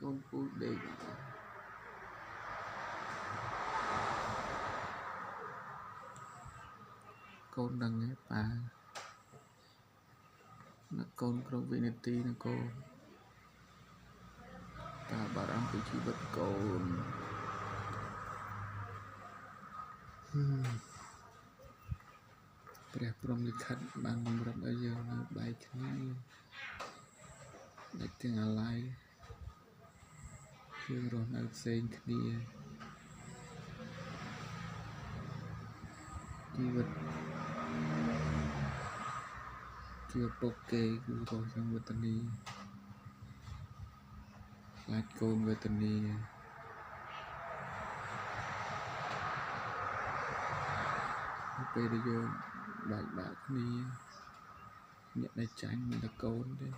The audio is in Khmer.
con phu địch con đằng nghe bà nó con trong vị nền tí nó cô ta bảo đảm vị trí vật cồnព្រះព្រំលិខិតបានបង្រិតឲ្យយើងនៅបែកគ្នាដាច់ទាំងអាឡ័យយើងរស់នៅផ្សេងគ្នាជីវិតជាពុកគេគឺរស់ក្នុងវេទនាខ្លាចកូនវេទនាពេលដែលយើងបែកបាក់គ្នាអ្នកដែលចាញ់មិនតែកូនទេ